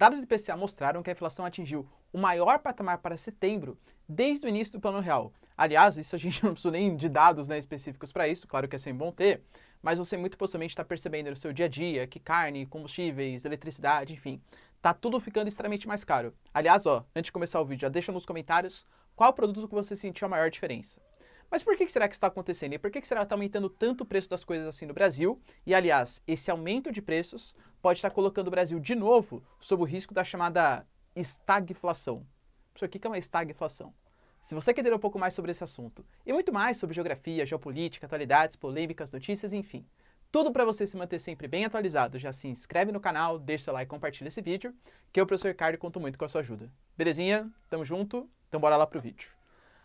Dados do IPCA mostraram que a inflação atingiu o maior patamar para setembro desde o início do Plano Real. Aliás, isso a gente não precisa nem de dados, né, específicos para isso, claro que é sempre bom ter, mas você muito possivelmente está percebendo no seu dia a dia que carne, combustíveis, eletricidade, enfim, tá tudo ficando extremamente mais caro. Aliás, ó, antes de começar o vídeo, já deixa nos comentários qual produto que você sentiu a maior diferença. Mas por que será que isso está acontecendo? E por que será que está aumentando tanto o preço das coisas assim no Brasil? E, aliás, esse aumento de preços pode estar colocando o Brasil de novo sob o risco da chamada estagflação. Professor, o que é uma estagflação? Se você quer entender um pouco mais sobre esse assunto, e muito mais sobre geografia, geopolítica, atualidades, polêmicas, notícias, enfim, tudo para você se manter sempre bem atualizado, já se inscreve no canal, deixa seu like e compartilha esse vídeo, que eu, professor Ricardo, conto muito com a sua ajuda. Belezinha? Tamo junto? Então bora lá pro vídeo.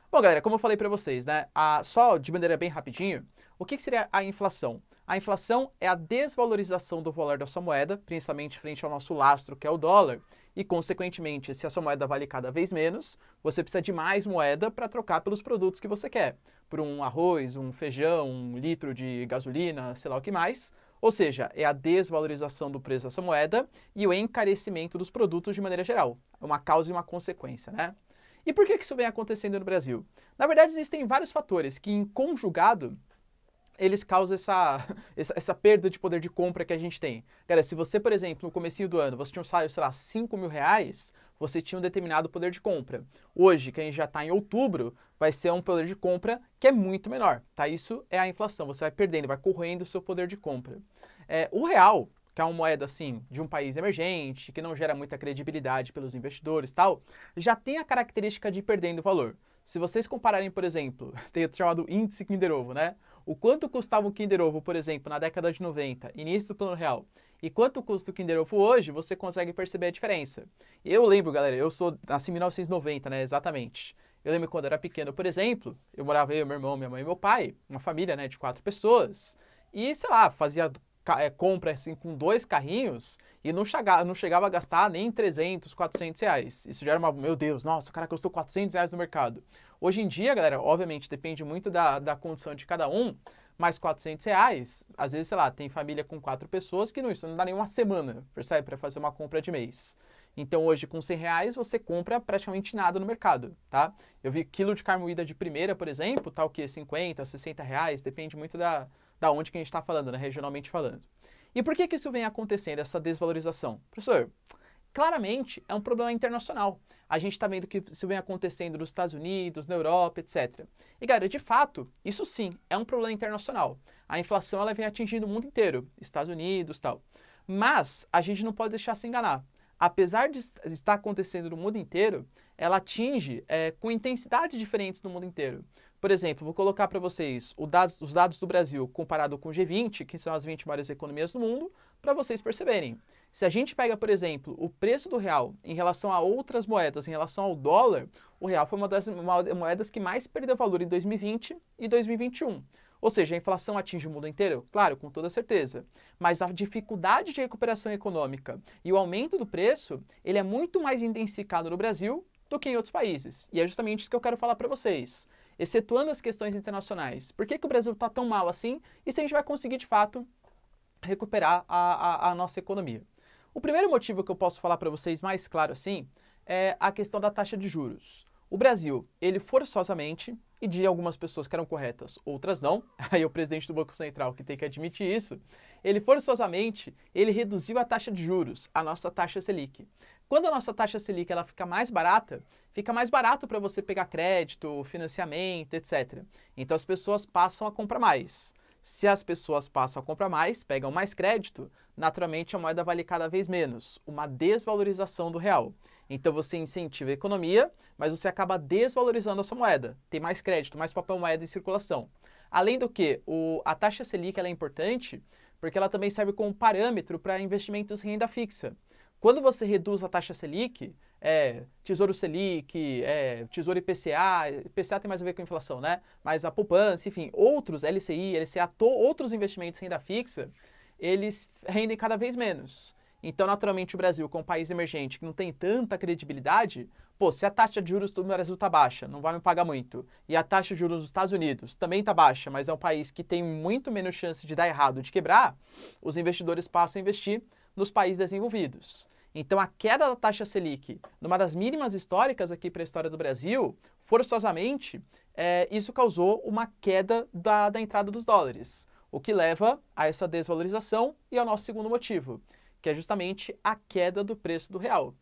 Bom, galera, como eu falei para vocês, né, só de maneira bem rapidinho, o que seria a inflação? A inflação é a desvalorização do valor da sua moeda, principalmente frente ao nosso lastro, que é o dólar, e, consequentemente, se a sua moeda vale cada vez menos, você precisa de mais moeda para trocar pelos produtos que você quer, por um arroz, um feijão, um litro de gasolina, sei lá o que mais. Ou seja, é a desvalorização do preço da sua moeda e o encarecimento dos produtos de maneira geral. É uma causa e uma consequência, né? E por que isso vem acontecendo no Brasil? Na verdade, existem vários fatores que, em conjugado, eles causam essa perda de poder de compra que a gente tem. Cara, se você, por exemplo, no comecinho do ano, você tinha um salário, sei lá, 5 mil reais, você tinha um determinado poder de compra. Hoje, que a gente já está em outubro, vai ser um poder de compra que é muito menor, tá? Isso é a inflação, você vai perdendo, vai corroendo o seu poder de compra. O real, que é uma moeda, assim, de um país emergente, que não gera muita credibilidade pelos investidores e tal, já tem a característica de ir perdendo valor. Se vocês compararem, por exemplo, tem o chamado índice Kinder Ovo, né? O quanto custava um Kinder Ovo, por exemplo, na década de 90, início do Plano Real, e quanto custa o Kinder Ovo hoje, você consegue perceber a diferença. Eu lembro, galera, eu nasci em 1990, né, exatamente. Eu lembro quando eu era pequeno, por exemplo, eu morava eu, meu irmão, minha mãe e meu pai, uma família, né, de 4 pessoas, e, sei lá, fazia compra assim com 2 carrinhos e não chegava a gastar nem 300, 400 reais. Isso já era meu Deus, nossa, o cara custou 400 reais no mercado. Hoje em dia, galera, obviamente depende muito da condição de cada um, mas 400 reais, às vezes, sei lá, tem família com 4 pessoas que isso não dá nem uma semana, percebe, para fazer uma compra de mês. Então hoje com 100 reais você compra praticamente nada no mercado, tá? Eu vi quilo de carne moída de primeira, por exemplo, tá o quê? 50, 60 reais, depende muito da onde que a gente está falando, né, regionalmente falando. E por que isso vem acontecendo, essa desvalorização? Professor, claramente é um problema internacional. A gente está vendo que isso vem acontecendo nos Estados Unidos, na Europa, etc. E, galera, de fato, isso sim é um problema internacional. A inflação ela vem atingindo o mundo inteiro, Estados Unidos e tal. Mas a gente não pode deixar se enganar. Apesar de estar acontecendo no mundo inteiro, ela atinge com intensidades diferentes no mundo inteiro. Por exemplo, vou colocar para vocês os dados do Brasil comparado com o G20, que são as 20 maiores economias do mundo, para vocês perceberem. Se a gente pega, por exemplo, o preço do real em relação a outras moedas, em relação ao dólar, o real foi uma das moedas que mais perdeu valor em 2020 e 2021. Ou seja, a inflação atinge o mundo inteiro? Claro, com toda certeza. Mas a dificuldade de recuperação econômica e o aumento do preço, ele é muito mais intensificado no Brasil do que em outros países. E é justamente isso que eu quero falar para vocês. Excetuando as questões internacionais, por que o Brasil está tão mal assim e se a gente vai conseguir, de fato, recuperar a nossa economia? O primeiro motivo que eu posso falar para vocês mais claro assim é a questão da taxa de juros. O Brasil, ele forçosamente, e de algumas pessoas que eram corretas, outras não, aí o presidente do Banco Central que tem que admitir isso, ele forçosamente, ele reduziu a taxa de juros, a nossa taxa Selic. Quando a nossa taxa Selic ela fica mais barato para você pegar crédito, financiamento, etc. Então as pessoas passam a comprar mais. Se as pessoas passam a comprar mais, pegam mais crédito, naturalmente a moeda vale cada vez menos, uma desvalorização do real. Então você incentiva a economia, mas você acaba desvalorizando a sua moeda. Tem mais crédito, mais papel moeda em circulação. Além do que, a taxa Selic ela é importante porque ela também serve como parâmetro para investimentos em renda fixa. Quando você reduz a taxa Selic, Tesouro Selic, Tesouro IPCA, IPCA tem mais a ver com a inflação, né? Mas a poupança, enfim, outros, LCI, LCA, outros investimentos em renda fixa, eles rendem cada vez menos. Então, naturalmente, o Brasil, como um país emergente que não tem tanta credibilidade, pô, se a taxa de juros do Brasil está baixa, não vai me pagar muito, e a taxa de juros dos Estados Unidos também está baixa, mas é um país que tem muito menos chance de dar errado, de quebrar, os investidores passam a investir nos países desenvolvidos. Então, a queda da taxa Selic, numa das mínimas históricas aqui para a história do Brasil, forçosamente, isso causou uma queda da entrada dos dólares, o que leva a essa desvalorização e ao nosso segundo motivo, que é justamente a queda do preço do real,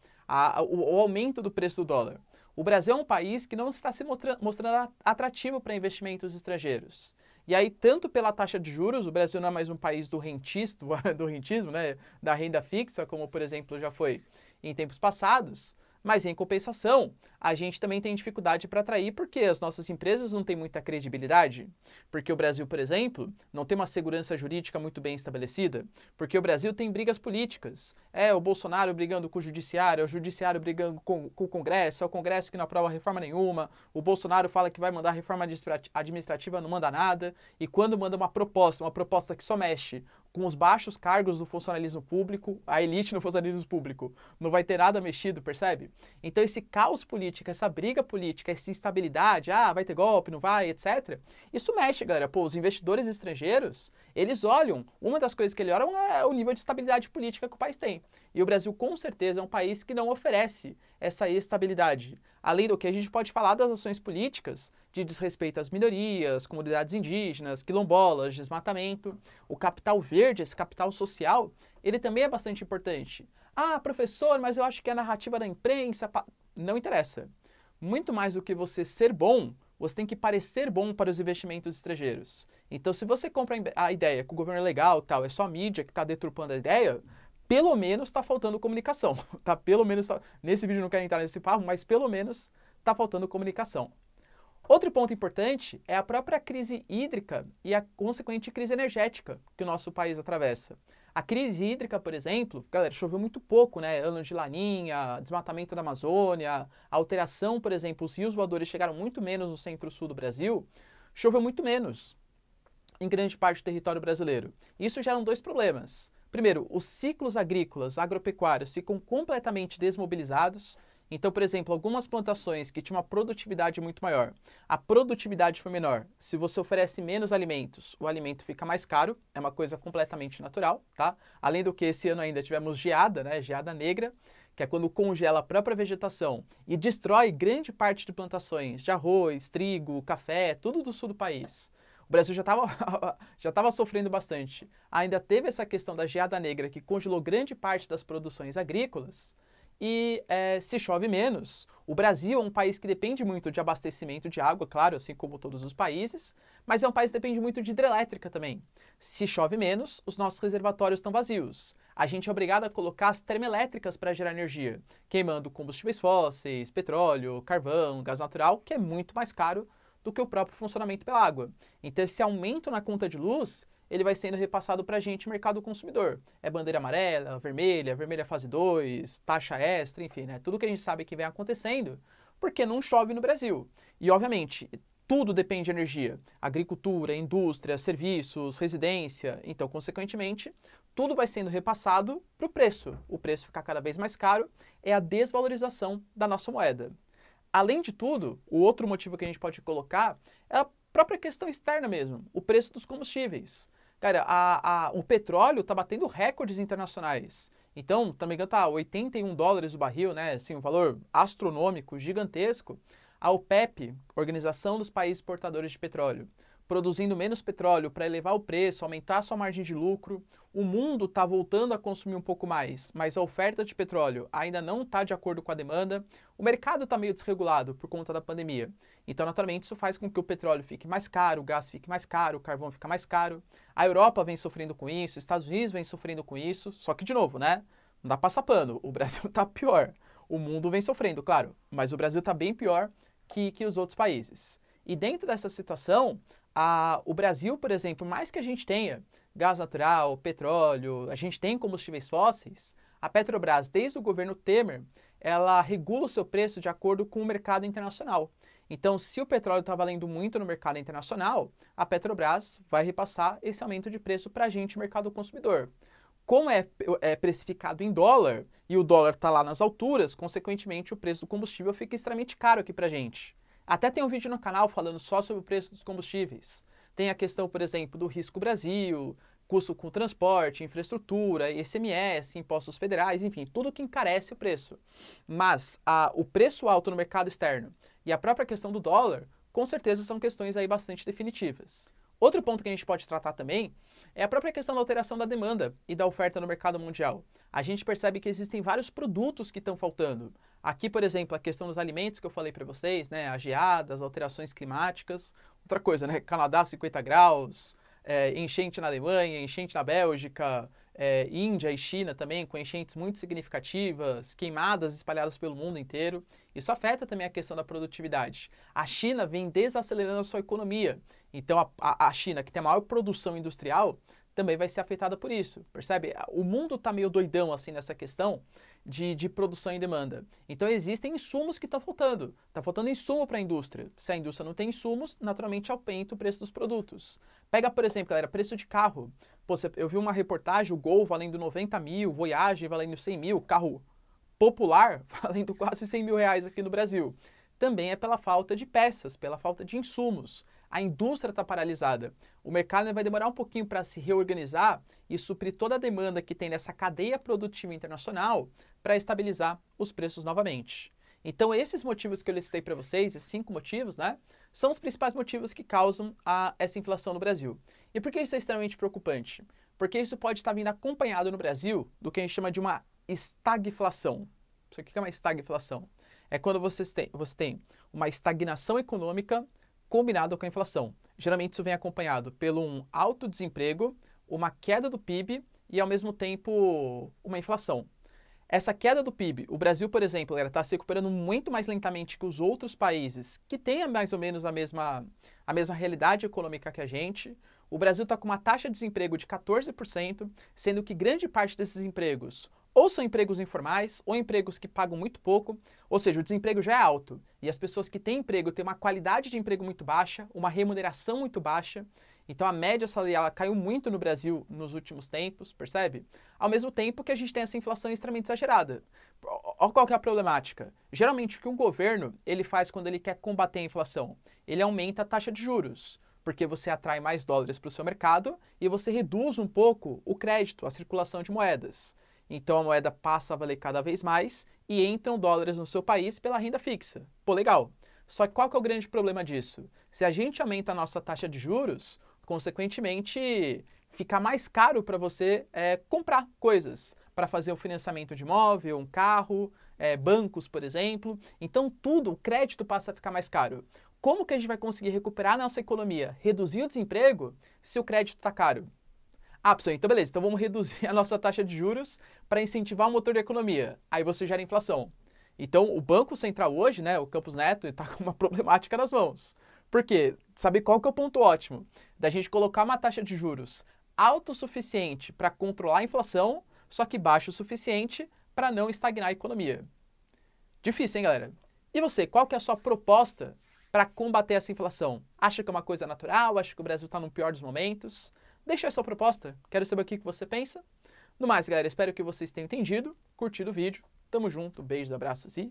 o aumento do preço do dólar. O Brasil é um país que não está se mostrando atrativo para investimentos estrangeiros. E aí, tanto pela taxa de juros, o Brasil não é mais um país do rentismo, né, da renda fixa, como, por exemplo, já foi em tempos passados, mas em compensação, a gente também tem dificuldade para atrair porque as nossas empresas não têm muita credibilidade, porque o Brasil, por exemplo, não tem uma segurança jurídica muito bem estabelecida, porque o Brasil tem brigas políticas, o Bolsonaro brigando com o Judiciário brigando com o Congresso, é o Congresso que não aprova reforma nenhuma, o Bolsonaro fala que vai mandar reforma administrativa, não manda nada, e quando manda uma proposta que só mexe com os baixos cargos do funcionalismo público, a elite no funcionalismo público, não vai ter nada mexido, percebe? Então esse caos político, essa briga política, essa instabilidade, vai ter golpe, não vai, etc. Isso mexe, galera. Pô, os investidores estrangeiros, eles olham, uma das coisas que eles olham é o nível de estabilidade política que o país tem. E o Brasil, com certeza, é um país que não oferece essa estabilidade. Além do que, a gente pode falar das ações políticas de desrespeito às minorias, comunidades indígenas, quilombolas, desmatamento. O capital verde, esse capital social, ele também é bastante importante. Professor, mas eu acho que a narrativa da imprensa... Não interessa. Muito mais do que você ser bom, você tem que parecer bom para os investimentos estrangeiros. Então, se você compra a ideia que o governo é legal, tal, é só a mídia que está deturpando a ideia, pelo menos está faltando comunicação. Tá? Pelo menos nesse vídeo não quero entrar nesse papo, mas pelo menos está faltando comunicação. Outro ponto importante é a própria crise hídrica e a consequente crise energética que o nosso país atravessa. A crise hídrica, por exemplo, galera, choveu muito pouco, né? Ano de Laninha, desmatamento da Amazônia, alteração, por exemplo, os rios voadores chegaram muito menos no centro-sul do Brasil, choveu muito menos em grande parte do território brasileiro. Isso geram dois problemas. Primeiro, os ciclos agrícolas, agropecuários ficam completamente desmobilizados. Então, por exemplo, algumas plantações que tinham uma produtividade muito maior, a produtividade foi menor. Se você oferece menos alimentos, o alimento fica mais caro, é uma coisa completamente natural, tá? Além do que esse ano ainda tivemos geada, né? Geada negra, que é quando congela a própria vegetação e destrói grande parte de plantações de arroz, trigo, café, tudo do sul do país. O Brasil já estava sofrendo bastante. Ainda teve essa questão da geada negra que congelou grande parte das produções agrícolas. E se chove menos. O Brasil é um país que depende muito de abastecimento de água, claro, assim como todos os países, mas é um país que depende muito de hidrelétrica também. Se chove menos, os nossos reservatórios estão vazios. A gente é obrigado a colocar as termoelétricas para gerar energia, queimando combustíveis fósseis, petróleo, carvão, gás natural, que é muito mais caro do que o próprio funcionamento pela água. Então esse aumento na conta de luz, ele vai sendo repassado para a gente, mercado consumidor. É bandeira amarela, vermelha fase 2, taxa extra, enfim, né? Tudo que a gente sabe que vem acontecendo, porque não chove no Brasil. E, obviamente, tudo depende de energia. Agricultura, indústria, serviços, residência. Então, consequentemente, tudo vai sendo repassado para o preço. O preço ficar cada vez mais caro é a desvalorização da nossa moeda. Além de tudo, o outro motivo que a gente pode colocar é a própria questão externa mesmo, o preço dos combustíveis. Cara, o petróleo está batendo recordes internacionais. Então, se não me engano, tá 81 dólares o barril, né? Assim, um valor astronômico, gigantesco. A OPEP, Organização dos Países Exportadores de Petróleo, produzindo menos petróleo para elevar o preço, aumentar a sua margem de lucro. O mundo está voltando a consumir um pouco mais, mas a oferta de petróleo ainda não está de acordo com a demanda. O mercado está meio desregulado por conta da pandemia. Então, naturalmente, isso faz com que o petróleo fique mais caro, o gás fique mais caro, o carvão fica mais caro. A Europa vem sofrendo com isso, os Estados Unidos vem sofrendo com isso. Só que, de novo, né? Não dá passar pano. O Brasil está pior. O mundo vem sofrendo, claro. Mas o Brasil está bem pior que os outros países. E dentro dessa situação, o Brasil, por exemplo, mais que a gente tenha gás natural, petróleo, a gente tem combustíveis fósseis, a Petrobras, desde o governo Temer, ela regula o seu preço de acordo com o mercado internacional. Então, se o petróleo está valendo muito no mercado internacional, a Petrobras vai repassar esse aumento de preço para a gente, mercado consumidor. Como é precificado em dólar e o dólar está lá nas alturas, consequentemente o preço do combustível fica extremamente caro aqui para a gente. Até tem um vídeo no canal falando só sobre o preço dos combustíveis. Tem a questão, por exemplo, do Risco Brasil, custo com transporte, infraestrutura, ICMS, impostos federais, enfim, tudo que encarece o preço. Mas o preço alto no mercado externo e a própria questão do dólar, com certeza são questões aí bastante definitivas. Outro ponto que a gente pode tratar também é a própria questão da alteração da demanda e da oferta no mercado mundial. A gente percebe que existem vários produtos que estão faltando. Aqui, por exemplo, a questão dos alimentos que eu falei para vocês, né? As geadas, alterações climáticas. Outra coisa, né? Canadá 50 graus, enchente na Alemanha, enchente na Bélgica, Índia e China também, com enchentes muito significativas, queimadas espalhadas pelo mundo inteiro. Isso afeta também a questão da produtividade. A China vem desacelerando a sua economia. Então, a China, que tem a maior produção industrial, também vai ser afetada por isso, percebe? O mundo está meio doidão assim nessa questão de produção e demanda. Então existem insumos que estão faltando. Está faltando insumo para a indústria. Se a indústria não tem insumos, naturalmente aumenta o preço dos produtos. Pega, por exemplo, galera, preço de carro. Pô, eu vi uma reportagem, o Gol valendo 90 mil, Voyage valendo 100 mil, carro popular valendo quase 100 mil reais aqui no Brasil. Também é pela falta de peças, pela falta de insumos. A indústria está paralisada. O mercado vai demorar um pouquinho para se reorganizar e suprir toda a demanda que tem nessa cadeia produtiva internacional para estabilizar os preços novamente. Então, esses motivos que eu listei para vocês, esses 5 motivos, né, são os principais motivos que causam essa inflação no Brasil. E por que isso é extremamente preocupante? Porque isso pode estar vindo acompanhado no Brasil do que a gente chama de uma estagflação. Isso aqui é uma estagflação. É quando você tem uma estagnação econômica combinado com a inflação. Geralmente isso vem acompanhado pelo um alto desemprego, uma queda do PIB e, ao mesmo tempo, uma inflação. Essa queda do PIB, o Brasil, por exemplo, está se recuperando muito mais lentamente que os outros países que têm mais ou menos a mesma realidade econômica que a gente. O Brasil está com uma taxa de desemprego de 14%, sendo que grande parte desses empregos ou são empregos informais, ou empregos que pagam muito pouco, ou seja, o desemprego já é alto, e as pessoas que têm emprego têm uma qualidade de emprego muito baixa, uma remuneração muito baixa, então a média salarial caiu muito no Brasil nos últimos tempos, percebe? Ao mesmo tempo que a gente tem essa inflação extremamente exagerada. Olha qual que é a problemática. Geralmente o que um governo ele faz quando ele quer combater a inflação? Ele aumenta a taxa de juros, porque você atrai mais dólares para o seu mercado e você reduz um pouco o crédito, a circulação de moedas. Então a moeda passa a valer cada vez mais e entram dólares no seu país pela renda fixa. Pô, legal. Só que qual que é o grande problema disso? Se a gente aumenta a nossa taxa de juros, consequentemente fica mais caro para você comprar coisas, para fazer o financiamento de imóvel, um carro, bancos, por exemplo. Então tudo, o crédito passa a ficar mais caro. Como que a gente vai conseguir recuperar a nossa economia, reduzir o desemprego, se o crédito está caro? Ah, pessoal, então beleza, então vamos reduzir a nossa taxa de juros para incentivar o motor da economia. Aí você gera inflação. Então o Banco Central hoje, né, o Campos Neto, está com uma problemática nas mãos. Por quê? Sabe qual que é o ponto ótimo? Da gente colocar uma taxa de juros alta o suficiente para controlar a inflação, só que baixa o suficiente para não estagnar a economia. Difícil, hein, galera? E você, qual que é a sua proposta para combater essa inflação? Acha que é uma coisa natural? Acha que o Brasil está no pior dos momentos? Deixa aí a sua proposta, quero saber o que você pensa. No mais, galera, espero que vocês tenham entendido, curtido o vídeo. Tamo junto, beijos, abraços e